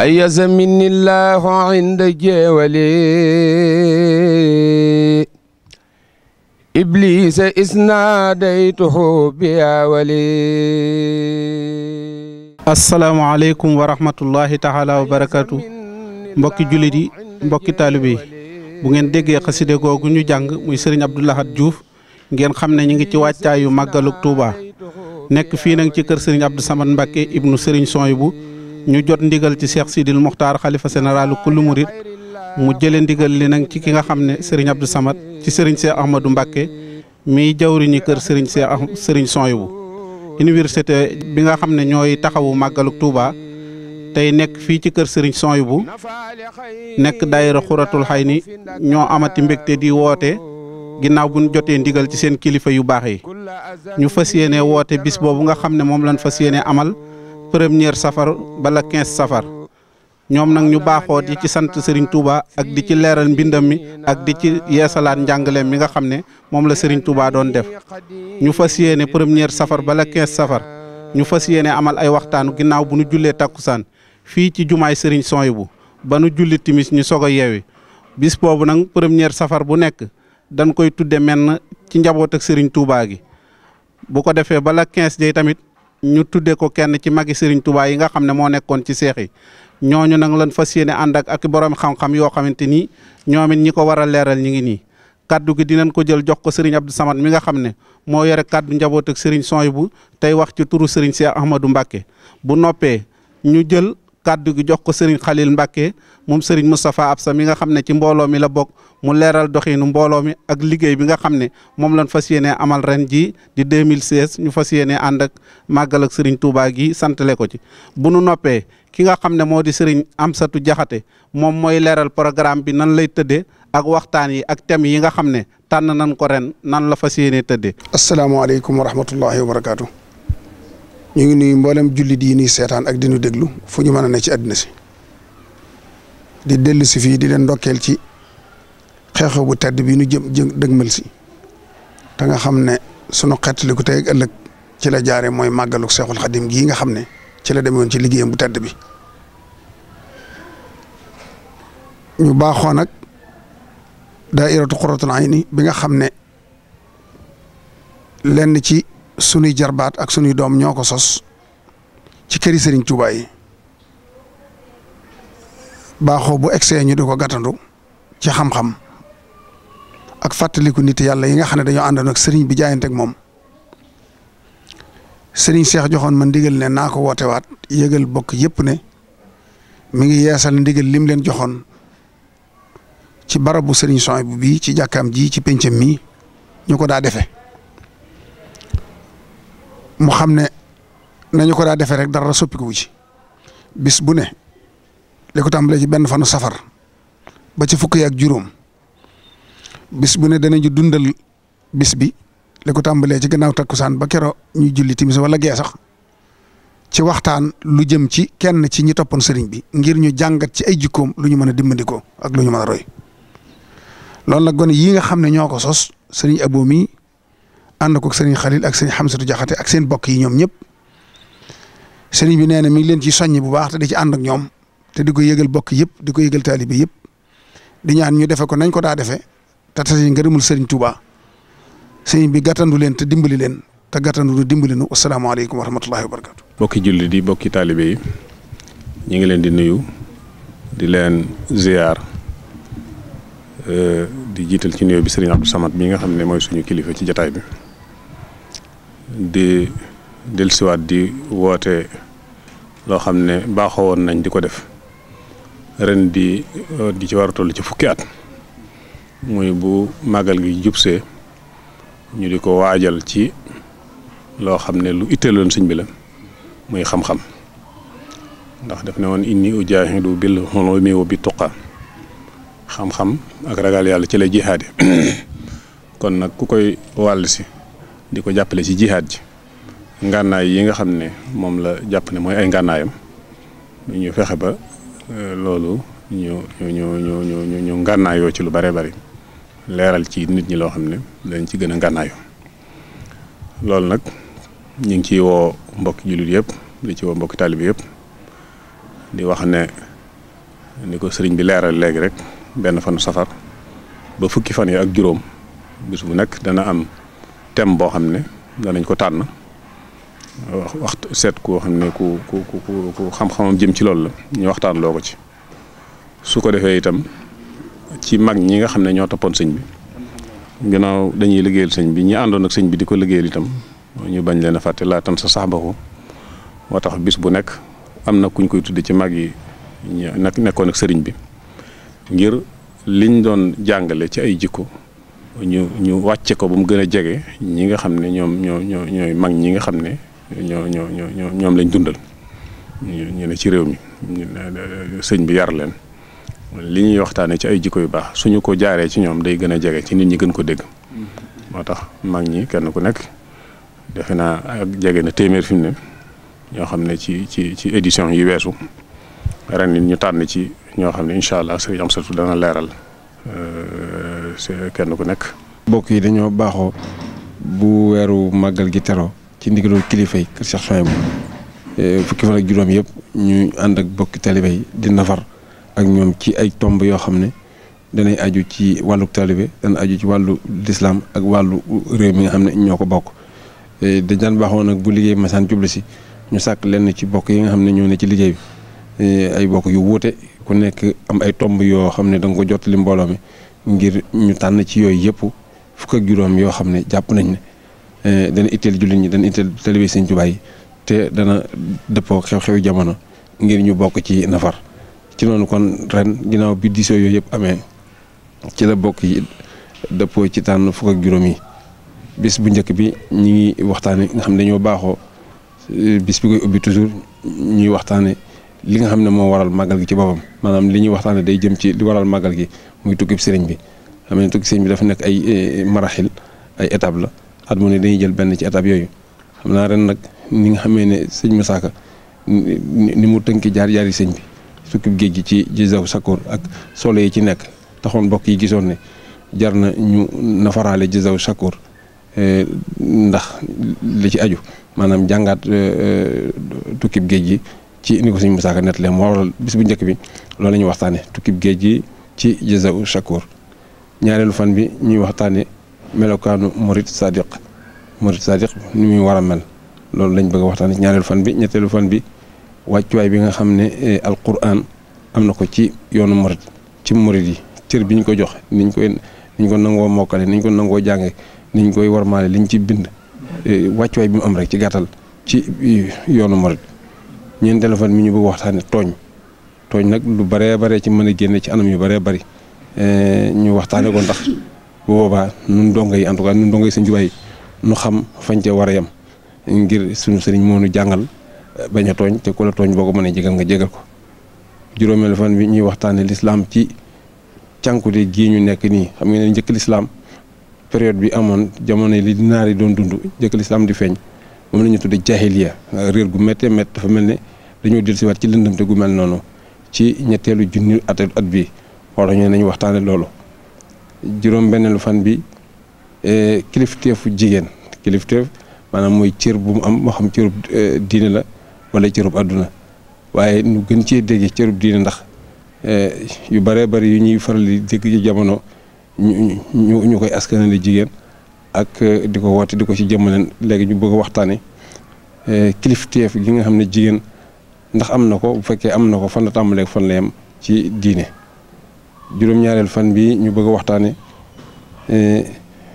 أيز مني الله عند جولي إبليس إذ ناديته بيا ولي. asalaamaaleykum wa rahmatullahi taala wa barakaatu mbokki jullit yi mbokki taalibe yi bu ngeen déggee xaside googu ñu jàng muy sëriñ Abdou Lahad Diouf ngeen xam ne ñu ngi ci wàccaayu màggaluk Touba nekk fii nag ci kër sëriñ Abdou Samad Mbacké ibnu sëriñ Souhaïbou ñu jot ndigal ci Cheikh Sidil Mokhtar xalifa généralu kullu murid mu jëlee ndigal li nag ci ki nga xam ne sëriñ Abdou Samad ci sëriñ Cheikh Ahmadou Mbacké miy jawriñu kër sëriñ Souhaïbou université bi nga xam ne ñooy taxawu màggaluk Touba tey nekk fii ci kër Serigne Souhaïbou nekk daayira Xuratul Xayni ñoo amati mbégte di woote ginnaaw bu ñu jotee ndigal ci seen kilifa yu baax yi ñu fas yéene woote bis boobu nga xam ne moom lañ fas yéene amal première safar bala 15 safar ñoom nag ñu baaxoo di ci sant Serigne Touba ak di ci leeral mbindam mi ak di ci yeesalaat njàngaleem mi nga xam ne moom la Serigne Touba doon def ñu fas yéene première safar bala 15 safar ñu fas yéene amal ay waxtaanu ginnaaw bu nu jullee takkusaan fii ci jumaay Serigne Souhaïbou ba nu julli timis ñu soog a yeewi bis boobu nag première safar bu nekk dañ koy tudde menn ci njaboot ak Serigne Touba gi bu ko defee bala 15 day tamit ñu tudde ko kenn ci magi Serigne Touba yi nga xam ne moo nekkoon ci seex yi ñooñu nag lan fas yéene ànd ak borom xam-xam yoo xamante ni ñoom it ñi ko war a leeral ñi ngi nii kaddu gi dinañ ko jël jox ko Serigne Abdou Samad mi nga xam ne moo yore kaddu njaboot ak Serigne Souhaïbou tey wax ci turu Serigne Cheikh Ahmadou Mbacké bu noppee ñu jël kaddu gi jox ko Serigne Khalil Mbacké moom Serigne Moustapha Absa mi nga xam ne ci mbooloo mi la bokk mu leeral doxinu mbooloo mi ak liggéey bi nga xam ne moom lañ fas yéene amal ren ji di 2016 ñu fas yéene ànd ak màggal ak Serigne Touba gi santale ko ci bu nu noppee ki nga xam ne moo di Serigne Amsatou Diakhaté moom mooy leeral programme bi nan lay tëddee ak waxtaan yi ak thèmes yi nga xam ne tànn nañ ko ren nan la fas yéene tëddee. asalaamaaleykum wa rahmatullahi wa barakaatu. ñu ngi nuyu mboolem jullit yi nuy seetaan ak di nu déglu fu ñu mën a ne ci àddina si di dellu si fii di leen ndokkeel ci xew-xew bu tedd bi nu dëgmal si te nga xam ne sunu xeetaliku tey ak ëllëg ci la jaare mooy màggaluk Seexul Xadim gii nga xam ne ci la demoon ci liggéeyam bu tedd bi ñu baaxoo nag daairatu Xuratul Ayni bi nga xam ne lenn ci sunuy jarbaat ak sunuy doom ñoo ko sos ci këri Serigne Touba yi baaxoo bu egsee ñu di ko gàttandu ci xam-xam ak fàttaliku nit yàlla yi nga xam ne dañoo àndoon ak Serigne bi jaayante ak moom Serigne Cheikh joxoon ma ndigal ne naa ko woote waat yëgal bokk yëpp ne mi ngi yeesal ndigal lim leen joxoon ci barabu Serigne Souhaïbou bii ci jàkkaam ji ci pencam mi ñu ko daa defee mu xam ne nañu ko daa defee rek dara soppiku wu ci bis bu ne li ko tàmbalee ci benn fanu safar ba ci fukki ak juróom bis bu ne danañu dundal bis bi li ko tàmbalee ci gannaaw takkusaan ba kero ñuy julli timis wala gee sax ci waxtaan lu jëm ci kenn ci ñi toppoon sëriñ bi ngir ñu jàngat ci ay jikkoom lu ñu mën a dimbandikoo ak lu ñu mën a roy loolu nag gone yii nga xam ne ñoo ko sos sëriñ Abo mi ànd ko sëriñ Khalil ak sëriñ Hamsatou Diakhaté ak seen bokk yi ñoom ñëpp sëriñ bi nee na mi ngi leen ci soññi bu baax te di ci ànd ak ñoom te di ko yëgal bokk yëpp di ko yëgal taalibe yëpp di ñaan ñu defe ko nañ ko daa defee te tase ngërëmul sëriñ Touba sëriñ bi gàttandu leen te dimbali leen te gàttandu nu dimbali nu asalaamaaleykum wa rahmatullahi wa barakatu. bokki julli di bokki taalibe yi ñu ngi leen di nuyu di leen ziar di jiital ci nuyoo bi sëriñ Abdou Samad mi nga xam ne mooy suñu kilifa ci jataay bi di dellusiwaat di woote loo xam ne baaxoo woon nañ di ko def ren di ci war a toll ci fukki at muy bu màggal gi jubsee ñu di ko waajal ci loo xam ne lu itteeloon sëñ bi la muy xam-xam ndax daf ne woon inni ujaahidu bil hulumi wa bi tuqa xam-xam ak ragal yàlla ci la jihaad kon nag ku koy wàll si di ko jàppale ci jihaad ji ngànnaay yi nga xam ne moom la jàpp ne mooy ay ngànnaayam ñu fexe ba loolu ñu ngànnaayoo ci lu bare bari leeral ci nit ñi loo xam ne dañ ci gën a ngànnaayoo loolu nag ñu ngi ciy woo mbokki jullit yëpp di ci woo mbokki taalibe yëpp di wax ne ni ko sëriñ bi leeral léegi rek benn fanu safar ba fukki fan yi ak juróom bis bu nekk dana am thème boo xam ne danañ ko tànn waxtu seet koo xam ne ku xam-xamam jëm ci loolu la ñu waxtaan loo ko ci su ko defee itam ci mag ñi nga xam ne ñoo toppoon sëñ bi ginnaaw dañuy liggéeyal sëñ bi ñi àndoon ak sëñ bi di ko liggéeyal itam ñu bañ leen a fàtte laa tan sa saxbahu moo tax bis bu nekk am na kuñ koy tudde ci mag yi nag nekkoon ak sëriñ bi ngir liñ doon jàngale ci ay jikko ñu wàcce ko ba mu gën a jege ñi nga xam ne ñooy mag ñi nga xam ne ñoom lañ dundal ñu ne ci réew mi sëñ bi yar leen li ñuy waxtaanee ci ay jikko yu baax suñu ko jaaree ci ñoom day gën a jege ci nit ñi gën ko dégg moo tax mag ñi kenn ku nekk defe naa ak jege na téeméer fi mu ne ñoo xam ne ci édition yi weesu ren nit ñu tànn ci ñoo xam ne incha allah sëriñ Amsatu dana leeral kenn ku nekk. mbokk yi dañoo baaxoo bu weeru màggal gi teroo ci ndigalul kilifa yi kër Cheikh Souhaïbou fukki fan ak juróom yëpp ñu ànd ak bokki taalibe yi di nafar ak ñoom ci ay tomb yoo xam ne danay aju ci wàllu taalibe dana aju ci wàllu lislaam ak wàllu réew mi nga xam ne ñoo ko bokk dañ daan baaxoo nag bu liggéey masaan jublu si ñu sàkk lenn ci bokk yi nga xam ne ñoo ne ci liggéey bi ay bokk yu wuute ku nekk am ay tomb yoo xam ne da nga ko jottali mbooloo mi ngir ñu tànn ci yooyu yëpp fukk ak juróom yoo xam ne jàpp nañ ne dana itteel jullit ñi dana itteel taalibe Sëñ Tuubaa yi te dana dëppoo xew-xewi jamono ngir ñu bokk ci nafar ci noonu kon ren ginnaaw bi diisoo yooyu yëpp amee ci la bokk yi dëppoo ci tànn fukk ak juróom yi bis bu njëkk bi ñi ngi waxtaane nga xam ne dañoo baaxoo bis bi koy ubbi toujours ñuy waxtaane li nga xam ne moo waral màggal gi ci boppam maanaam li ñuy waxtaane day jëm ci li waral màggal gi muy tukkib sëriñ bi xam ne tukki sëriñ bi dafa nekk ay maraxil ay étape la at mu ne dañuy jël benn ci étape yooyu xam naa ren nag ni nga xamee ne sëñ Moussa Ka ni mu tënki jaar-jaari sëñ bi tukkib géej gi ci Jazaaw Sakoor ak solo yi ci nekk taxoon mbokk yi gisoon ne jar na ñu nafaraale Jazaaw Sakoor ndax li ci aju maanaam jàngaat tukkib géej gi ci ni ko sëñ Moussa Ka nettalee moo waral bis bu njëkk bi loolu la ñuy waxtaane tukkib géej gi ci Jazaaw Sakoor ñaareelu fan bi ñuy waxtaane melokaanu murid sadiq ni muy war a mel loolu lañ bëgg a waxtaane ci ñaareelu fan bi ñetteelu fan bi wàccuwaay bi nga xam ne alquran am na ko ci yoonu murid ci murid yi cër bi ñu ko jox niñ ko nangoo mokkale niñ ko nangoo jànge niñ koy warmaale liñ ci bind wàccuwaay bi mu am rek ci gàttal ci yoonu murid ñeenteelu fan mi ñu bëgg waxtaane tooñ nag lu baree bare ci mën a génne ci anam yu baree bari ñu waxtaane ko ndax bu boobaa nun dongo yi en tout cas nun dongo yi Sëñ Tuubaa yi nu xam fañ ca war a yem ngir suñu sëriñ moo nu jàngal bañ a tooñ te ku la tooñ boo ko mënee jégal nga jégal ko juróomeelu fan bi ñuy waxtaane lislaam ci cànkute gii ñu nekk nii xam nga ne njëkk lislaam période bi amoon jamono li naar yi doon dund njëkk lislaam di feeñ moom la ñu tudde jaahiliya réer gu méttee métt dafa mel ne dañoo dellusiwaat ci lëndëmte gu mel noonu ci ñetteelu junni at bi wala ñu nañu waxtaane loolu juróom benneelu fan bi kilifteefu jigéen kilifteef maanaam mooy cër bu mu am moo xam cërub diine la wala cërub àdduna waaye nu gën cee dégg cërub diine ndax yu baree bari yu ñuy faral di dégg ci jamono ñu koy askanale jigéen ak di ko woote di ko ci jëmmaleen léegi ñu bëgg a waxtaane kilifteef gi nga xam ne jigéen ndax am na ko bu fekkee am na ko fan la tàmbalee fan la yem ci diine juróom-ñaareel fan bi ñu bëgg a waxtaane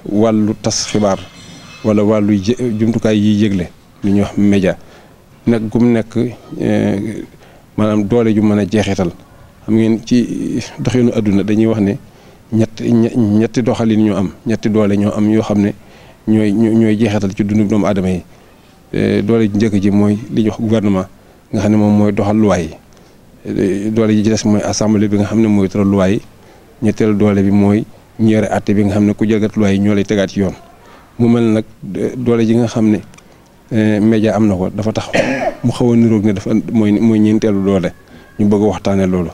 wàllu tas xibaar wala wàllu jumtukaay yiy yëgle li ñuy wax média nekk gum nekk maanaam doole ju mën a jeexital xam ngeen ci doxinu àdduna dañuy wax ne ñetti doxalin ñoo am ñetti doole ñoo am yoo xam ne ñooy jeexital ci dundu doomu aadama yi doole ji njëkk ji mooy li ñuy wax gouvernement nga xam ne moom mooy doxal luwaay yi doole ji ci des mooy assemblée bi nga xam ne mooy tëral luwaay yi ñetteelu doole bi mooy ñu yore àtte bi nga xam ne ku jalgat luwaay yi ñoo lay tegaat ci yoon mu mel nag doole ji nga xam ne média am na ko dafa tax mu xaw a niroog ne dafa mooy ñeenteelu doole ñu bëgg a waxtaane loolu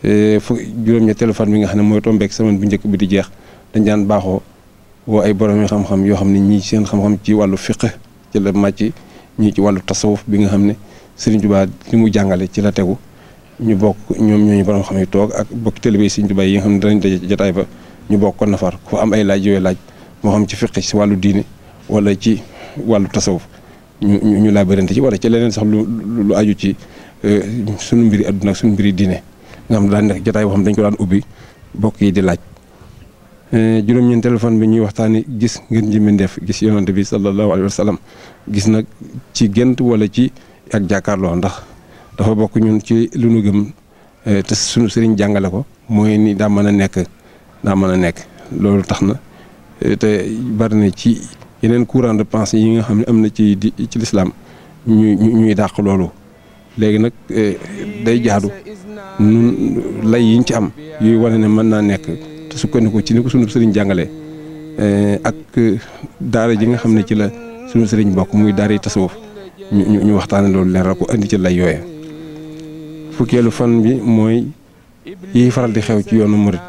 juróom-ñetteelu fan bi nga xam ne mooy tombeek semaine bu njëkk bi di jeex dañ daan baaxoo woo ay borom xam-xam yoo xam ne ñii seen xam-xam ci wàllu fiqh ci la màcc ñii ci wàllu tasawuf bi nga xam ne Sëriñ Tuubaa li mu jàngale ci la tegu ñu bokk ñoom ñooñu borom xam yi toog ak bokki taalibe Sëriñ Tuubaa yi nga xam ne danañ daje jotaay ba ñu bokk ko nafar ku fa am ay laaj yooyu laaj moo xam ci fiqh ci wàllu diine wala ci wàllu tasawuf ñu laabirante ci wala ci leneen sax lu aju ci sunu mbiri adduna ak sunu mbiri diine nga xam ne daan nekk jotaay boo xam dañ ko daan ubbi bokk yi di laaj. juróom-ñeenteelu fan bi ñuy waxtaani gis ngeen ji mbindeef gis yonante bi sallallahu alayhi wa sallam gis nag ci gént wala ci ak jàkkaarloo ndax dafa bokk ñun ci lu nu gëm te sunu sëriñ jàngale ko mooy ni daa mën a nekk loolu tax na te bari na ci yeneen courant de pensée yi nga xam ne am na ci lislaam ñuy dàq loolu léegi nag day jaadu nun lay yiñ ci am yuy wane ne mën naa nekk te sukkandiku ci ni ko sunu sëriñ jàngale ak daara ji nga xam ne ci la sunu sëriñ bokk muy daara yi tasawuf ñu waxtaane loolu leeral ko andi ci lay yooye fukkeelu fan bi mooy yi faral di xew ci yoonu murit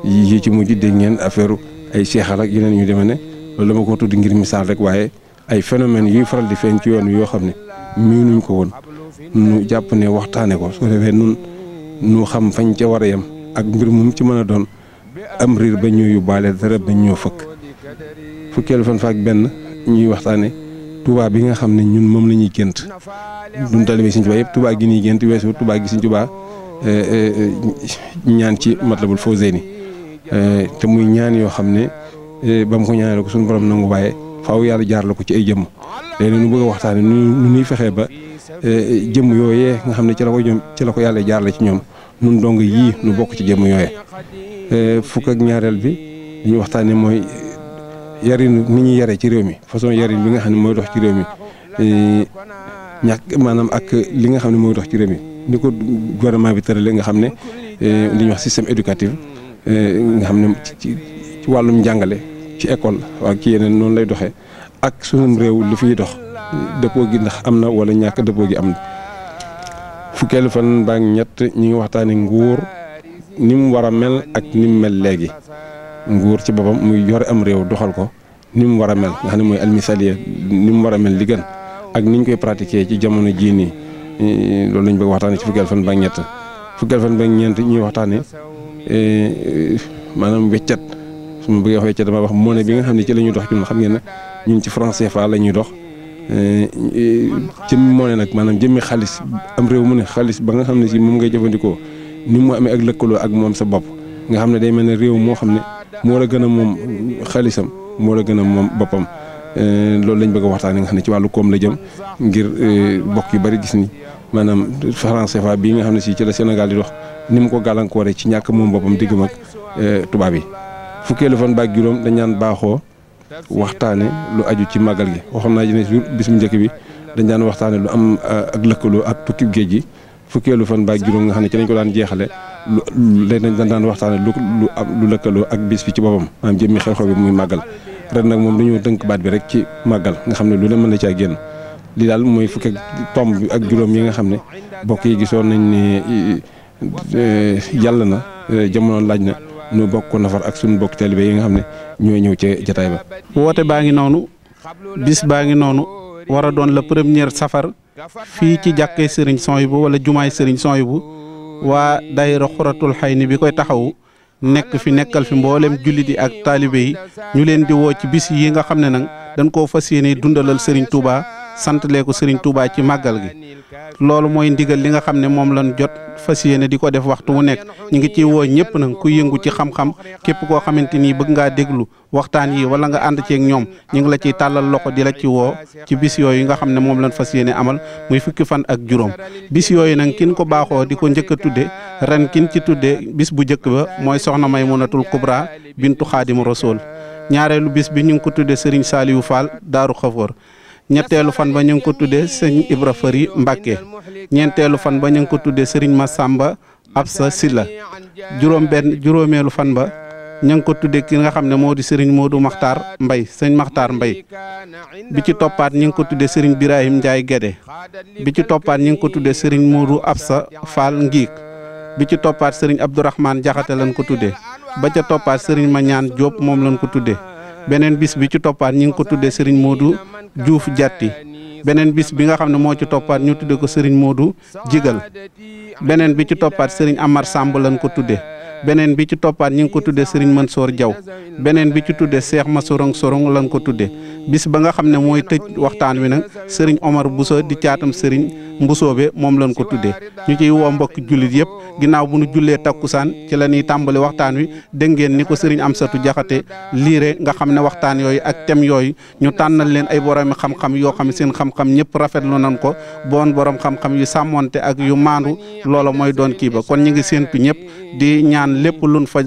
yi ci mujj dégg ngeen affaire ay seexal ak yeneen ñu deme ne loolu dama ko tudd ngir misaal rek waaye ay phénomènes yuy faral di feeñ ci yoon yoo xam ne miinuñ ko woon nu jàpp ne waxtaane ko soo defee nun nu xam fañ ca war a yem ak mbir moom ci mën a doon am riir ba ñëw yóbbaale dara ba ñëw fëkk fukkeelu fan faak benn ñuy waxtaane Touba bi nga xam ne ñun moom la ñuy gént duñ taalibe Sëriñ Tuubaa yëpp Touba gi ñuy gént weesu Touba gi Sëriñ Tuubaa ñaan ci Matlabul Fawzayni te muy ñaan yoo xam ne ba mu ko ñaanee ko suñu borom nangu waaye faaw yàlla jaar la ko ci ay jëmm léegi nu bëgg a waxtaane nu ñuy fexee ba jëmm yooyee nga xam ne ci la ko yàlla jaar la ci ñoom nun dong yii nu bokk ci jëmm yooyee fukk ak ñaareel bi li ñu waxtaane mooy yarin ni ñuy yare ci réew mi façon yarin bi nga xam ne mooy dox ci réew mi ñàkk maanaam ak li nga xam ne mooy dox ci réew mi ni ko gouvernement bi tërale nga xam ne li ñuy wax système éducatif nga xam ne ci wàllum njàngale ci école ak ci yeneen noonu lay doxee ak sunum réew li fiy dox dëppoo gi ndax am na wala ñàkk dëppoo gi am na fukkeelu fan baa ñett ñi ngi waxtaane nguur ni mu war a mel ak ni mu mel léegi nguur ci boppam muy yore am réew doxal ko ni mu war a mel nga xam ne mooy almisaliya ni mu war a mel li gën ak ni ñu koy pratiquer ci jamono jii nii loolu lañ bëgg waxtaane ci fukkeelu fan baa ñett fukkeelu fan baa ñeent ñuy waxtaane maanaam weccat su ma bëggee wax weccat dama wax monnaie bi nga xam ne ci la ñuy dox ci xam ngeen ne ñun ci franc CFA la ñuy dox jëmmi monnaie nag maanaam jëmmi xaalis am réew mu ne xaalis ba nga xam ne si moom ngay jëfandikoo ni mu amee ak lëkkaloo ak moom sa bopp nga xam ne day mel ne réew moo xam ne moo la gën a moom xaalisam moo la gën a moom boppam loolu lañ bëgg a waxtaanee nga xam ne ci wàllu koom la jëm ngir bokk yu bari gis ni maanaam franc CFA bii nga xam ne si ci la Sénégal di dox ni mu ko gàllankooree ci ñàkk moom boppam diggam ak tubaab yi. fukkeelu fan baak juróom dañ naan baaxoo waxtaane lu aju ci màggal gi waxoon naa ne jour bis mu njëkk bi dañ daan waxtaane lu am ak lëkkaloo ak tukki géej gi fukkeelu fan baak juróom nga xam ne ci lañ ko daan jeexale léegi dañ daan waxtaane lu lëkkaloo ak bis bi ci boppam maanaam jëmmi xew-xew bi muy màggal ren nag moom dañoo tënk baat bi rek ci màggal nga xam ne lu ne mën na caa génn li daal mooy fukki tomb bi ak juróom yi nga xam ne bokk yi gisoon nañ ne yàlla na jamono laaj na nu bokk ko nafar ak suñu bokk taalibe yi nga xam ne ñooy ñëw ca jataay ba. woote baa ngi noonu bis baa ngi noonu war a doon la première safar fii ci jàkkee Serigne Souhaïbou wala jumaay Serigne Souhaïbou waa daayira Xuratul Xayni bi koy taxawu nekk fi nekkal fi mboolem jullit yi ak taalibe yi ñu leen di woo ci bis yi nga xam ne nag dañ koo fas yéene dundalal Serigne Touba santalee ko Serigne Touba ci màggal gi loolu mooy ndigal li nga xam ne moom lañ jot fas yéene di ko def waxtu wu nekk ñu ngi ciy woo ñëpp nag ku yëngu ci xam-xam képp koo xamante ni bëgg ngaa déglu waxtaan yi wala nga ànd ceeg ñoom ñu ngi la ciy tàllal loxo di la ci woo ci bis yooyu nga xam ne moom lañ fas yéene amal muy fukki fan ak juróom bis yooyu nag kin ko baaxoo di ko njëkk a tudde ren kin ci tudde bis bu njëkk ba mooy soxna Maymunatul Kubra bintu Xaadimu Rasul ñaareelu bis bi ñu ngi ko tudde Serigne Saliou Fall Daaru Xafoor ñetteelu fan ba ñu ngi ko tuddee sëñ Ibra Fari Mbàkke ñeenteelu fan ba ñu ngi ko tuddee sëriñ Massamba Absa Silla juróomeelu fan ba ñu ngi ko tuddee ki nga xam ne moo di sëriñ Modou Makhtar Mbay sëñ Makhtar Mbay bi ci toppaat ñu ngi ko tuddee sëriñ Birahim Ndiaye Guédé bi ci toppaat ñu ngi ko tuddee sëriñ Modou Absa Fall Ngiik bi ci toppaat sëriñ Abdourahmane Jaxate lañ ko tuddee ba ca toppaat sëriñ Mañaan Diop moom lañ ko tuddee beneen bis bi ci toppaat ñu ngi ko tuddee sëriñ Modou Diouf Jatti beneen bis bi nga xam ne moo ci toppaat ñu tudde ko sëriñ Modou Jigal beneen bi ci toppaat sëriñ Amar Samb lañ ko tudde beneen bi ci toppaat ñi ngi ko tuddee Serigne Mansour Diaw beneen bi ci tuddee Cheikh Massorong Sorong lañ ko tuddee bis ba nga xam ne mooy tëj waxtaan wi nag Serigne Omar Bousso di caatam Serigne Mbusoobe moom lañ ko tuddee ñu ciy woo mbokki jullit yëpp ginnaaw bu nu jullee takkusaan ci la ñuy tàmbali waxtaan wi dégg ngeen ni ko Serigne Amsatu Jaxate liire nga xam ne waxtaan yooyu ak thème yooyu ñu tànnal leen ay borom xam-xam yoo xam ne seen xam-xam ñëpp rafetlu nañ ko boon borom xam-xam yu sàmmonte ak yu maandu loola mooy doon kii ba kon ñu ngi séentu ñëpp di ñaan lépp luñ fa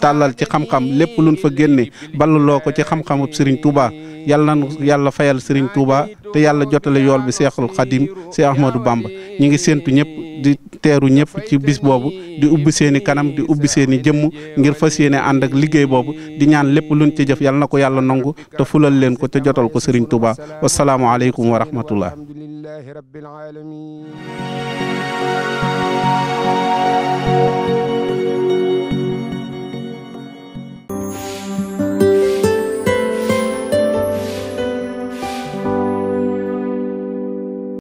tàllal ci xam-xam lépp luñ fa génne ballaloo ko ci xam-xamu Serigne Touba yàlla na yàlla fayal Serigne Touba te yàlla jotale yool bi Seexul Xadim Seex Ahmadou Bamba ñi ngi séentu ñëpp di teeru ñëpp ci bis boobu di ubbi seeni kanam di ubbi seeni jëmm ngir fas yéene ànd ak liggéey boobu di ñaan lépp luñ ci jëf yàlla na ko yàlla nangu te fulal leen ko te jotal ko Serigne Touba wasalaamu aleykum wa rahmatullah. Alhamdulillahi rabbil alamin.